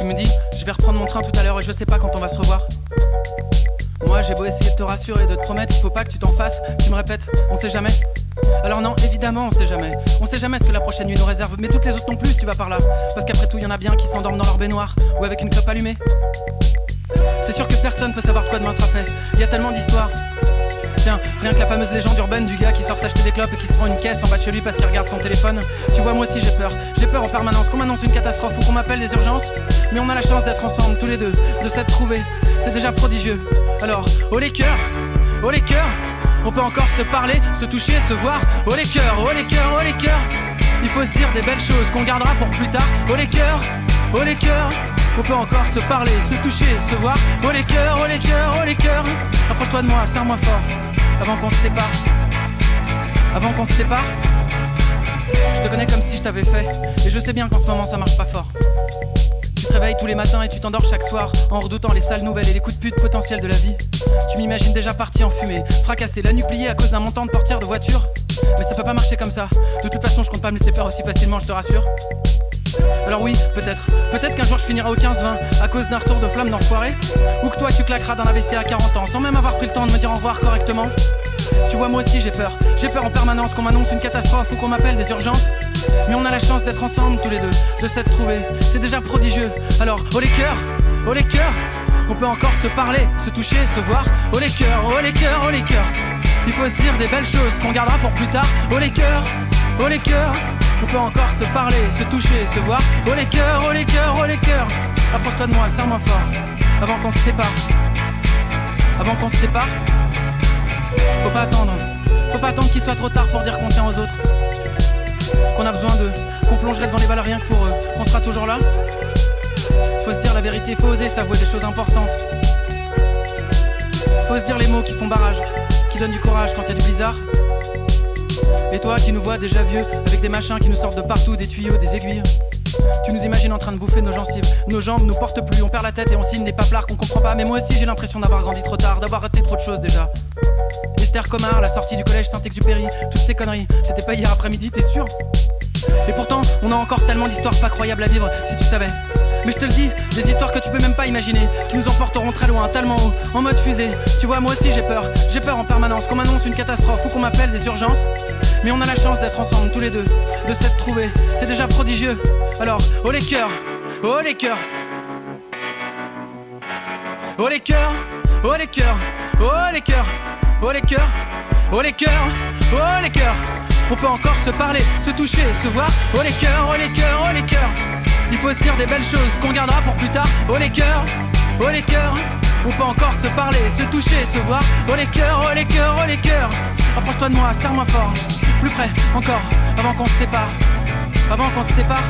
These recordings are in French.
me dis, je vais reprendre mon train tout à l'heure et je sais pas quand on va se revoir. Moi j'ai beau essayer de te rassurer, de te promettre, il faut pas que tu t'en fasses. Tu me répètes, on sait jamais. Alors non, évidemment on sait jamais. On sait jamais ce que la prochaine nuit nous réserve. Mais toutes les autres non plus si tu vas par là. Parce qu'après tout y en a bien qui s'endorment dans leur baignoire ou avec une clope allumée. C'est sûr que personne peut savoir de quoi demain sera fait. Il y a tellement d'histoires. Tiens, rien que la fameuse légende urbaine du gars qui sort s'acheter des clopes et qui se prend une caisse en bas de chez lui parce qu'il regarde son téléphone. Tu vois, moi aussi j'ai peur. J'ai peur en permanence qu'on m'annonce une catastrophe ou qu'on m'appelle des urgences. Mais on a la chance d'être ensemble tous les deux, de s'être trouvés. C'est déjà prodigieux. Alors, oh les cœurs, oh les cœurs. On peut encore se parler, se toucher, se voir. Oh les cœurs, oh les cœurs, oh les cœurs. Il faut se dire des belles choses qu'on gardera pour plus tard. Oh les cœurs, oh les cœurs. On peut encore se parler, se toucher, se voir. Oh les cœurs, oh les cœurs, oh les cœurs. Approche-toi de moi, serre-moi fort. Avant qu'on se sépare. Avant qu'on se sépare. Je te connais comme si je t'avais fait. Et je sais bien qu'en ce moment ça marche pas fort. Tu te réveilles tous les matins et tu t'endors chaque soir en redoutant les sales nouvelles et les coups de pute potentiels de la vie. Tu m'imagines déjà parti en fumée, fracassé, la nuque pliée à cause d'un montant de portière de voiture. Mais ça peut pas marcher comme ça. De toute façon je compte pas me laisser faire aussi facilement, je te rassure. Alors oui, peut-être qu'un jour je finirai au 15-20 à cause d'un retour de flamme d'enfoiré. Ou que toi tu claqueras dans AVC à 40 ans sans même avoir pris le temps de me dire au revoir correctement. Tu vois, moi aussi j'ai peur en permanence qu'on m'annonce une catastrophe ou qu'on m'appelle des urgences. Mais on a la chance d'être ensemble tous les deux, de s'être trouvés, c'est déjà prodigieux. Alors, oh les cœurs, oh les cœurs. On peut encore se parler, se toucher, se voir. Oh les cœurs, oh les cœurs, oh les cœurs. Il faut se dire des belles choses qu'on gardera pour plus tard. Oh les cœurs, oh les cœurs. On peut encore se parler, se toucher, se voir. Oh les cœurs, oh les cœurs, oh les cœurs. Approche-toi de moi, serre-moi fort. Avant qu'on se sépare. Avant qu'on se sépare. Faut pas attendre qu'il soit trop tard pour dire qu'on tient aux autres. Qu'on a besoin d'eux, qu'on plongerait devant les balles rien que pour eux. Qu'on sera toujours là. Faut se dire la vérité, faut oser s'avouer des choses importantes. Faut se dire les mots qui font barrage, qui donnent du courage quand y a du blizzard. Et toi qui nous vois déjà vieux, avec des machins qui nous sortent de partout, des tuyaux, des aiguilles. Tu nous imagines en train de bouffer nos gencives. Nos jambes nous portent plus, on perd la tête et on signe des paplards qu'on comprend pas. Mais moi aussi j'ai l'impression d'avoir grandi trop tard, d'avoir raté trop de choses déjà. Esther Comard, la sortie du collège Saint-Exupéry, toutes ces conneries, c'était pas hier après-midi, t'es sûr? Et pourtant, on a encore tellement d'histoires pas croyables à vivre, si tu savais. Mais je te le dis, des histoires que tu peux même pas imaginer, qui nous emporteront très loin, tellement haut, en mode fusée. Tu vois, moi aussi j'ai peur en permanence qu'on m'annonce une catastrophe ou qu'on m'appelle des urgences. Mais on a la chance d'être ensemble tous les deux, de s'être trouvés, c'est déjà prodigieux. Alors, oh les cœurs, oh les cœurs. Oh les cœurs, oh les cœurs, oh les cœurs, oh les cœurs, oh les cœurs, oh les cœurs. On peut encore se parler, se toucher, se voir. Oh les cœurs, oh les cœurs, oh les cœurs. Il faut se dire des belles choses qu'on gardera pour plus tard. Oh les cœurs, oh les cœurs. On peut encore se parler, se toucher, se voir. Oh les cœurs, oh les cœurs, oh les cœurs. Approche-toi de moi, serre-moi fort. Plus près, encore, avant qu'on se sépare. Avant qu'on se sépare.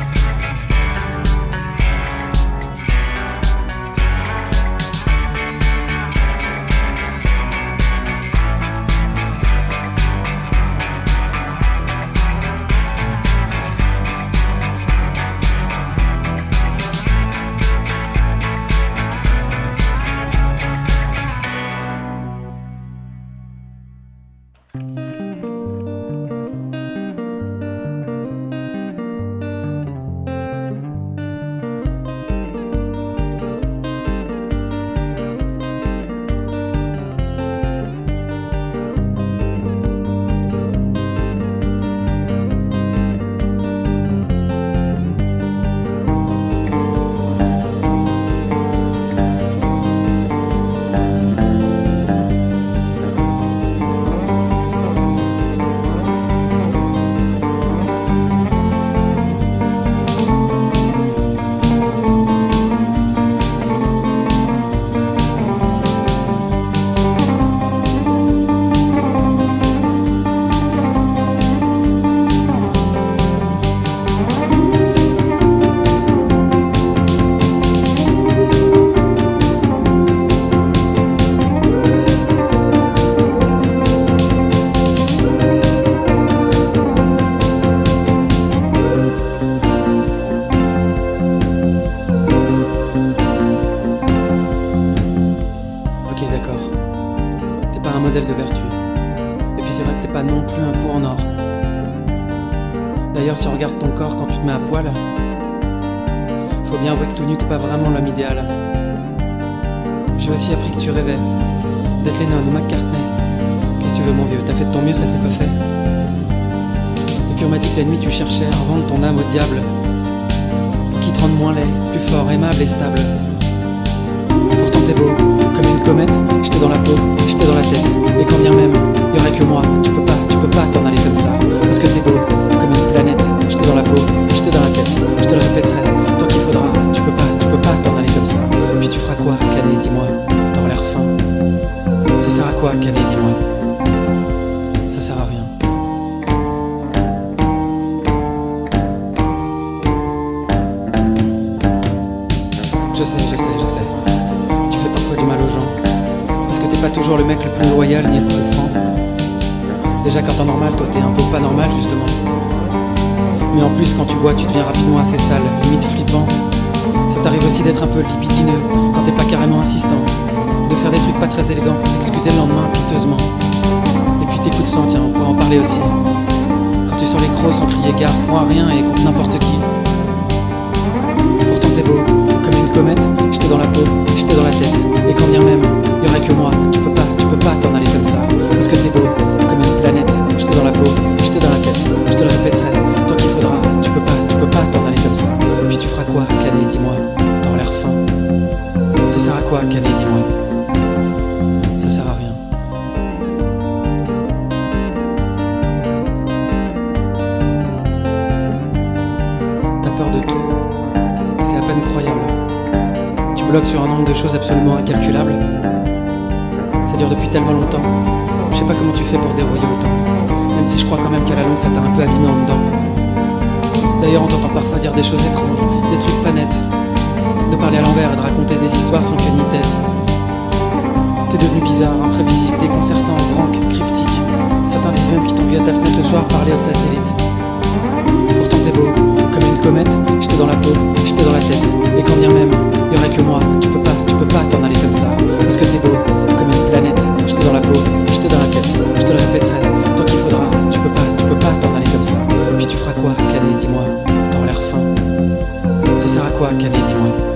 modèle de vertu. Et puis c'est vrai que t'es pas non plus un coup en or. D'ailleurs, si on regarde ton corps quand tu te mets à poil, Faut bien avouer que tout nu t'es pas vraiment l'homme idéal. J'ai aussi appris que tu rêvais d'être Lennon ou McCartney. Qu'est-ce que tu veux mon vieux, t'as fait de ton mieux, ça s'est pas fait. Et puis on m'a dit que la nuit tu cherchais à revendre ton âme au diable, pour qu'il te rende moins laid, plus fort, aimable et stable. Pourtant t'es beau, comme une comète, j'étais dans la peau, j'étais dans la tête. Et quand bien même, y aurait que moi, tu peux pas t'en aller comme ça. Parce que t'es beau, comme une planète, j'étais dans la peau, j'étais dans la tête. Je te le répéterai, tant qu'il faudra, tu peux pas t'en aller comme ça. Et puis tu feras quoi, Canet, dis-moi, t'auras l'air fin. Ça sert à quoi, Canet, dis-moi? Ça sert à rien. Je sais. Tu fais parfois du mal aux gens, parce que t'es pas toujours le mec le plus loyal ni le plus franc. Déjà quand t'es normal, toi t'es un peu pas normal justement. Mais en plus quand tu bois, tu deviens rapidement assez sale, limite flippant. Ça t'arrive aussi d'être un peu libidineux, quand t'es pas carrément insistant. De faire des trucs pas très élégants pour t'excuser le lendemain, piteusement. Et puis tes coups de sang, tiens, on pourrait en parler aussi. Quand tu sors les crocs sans crier gare, point à rien et contre n'importe qui. Pourtant t'es beau, comme une comète, j'étais dans la peau, j'étais dans la tête. Et quand bien même, y aurait que moi, tu peux pas t'en aller comme ça. Parce que t'es beau, comme une planète, j'étais dans la peau, j'étais dans la tête. Je te le répéterai, tant qu'il faudra, tu peux pas t'en aller comme ça. Et puis tu feras quoi, Canet, dis-moi, t'auras l'air fin. Ça sert à quoi, Canet, dis-moi? Ça sert à rien. T'as peur de tout, c'est à peine croyable. Tu bloques sur un nombre de choses absolument incalculables. Ça dure depuis tellement longtemps. Je sais pas comment tu fais pour dérouiller autant. Même si je crois quand même qu'à la longue ça t'a un peu abîmé en dedans. D'ailleurs on t'entend parfois dire des choses étranges, des trucs pas nets. De parler à l'envers et de raconter des histoires sans queue ni tête. T'es devenu bizarre, imprévisible, déconcertant, branque, cryptique. Certains disent même qu'ils t'ont vu à ta fenêtre le soir parler au satellite. Pourtant t'es beau, comme une comète, j'étais dans la peau, j'étais dans la tête. Et quand bien même, y aurait que moi, tu peux pas t'en aller comme ça. Parce que t'es beau, comme une planète, j'étais dans la peau, j'étais dans la tête. Je te le répéterai, tant qu'il faudra, tu peux pas t'en aller comme ça. Puis tu feras quoi, Canet, dis-moi, t'auras l'air fin. Ça sert à quoi, Canet, dis-moi?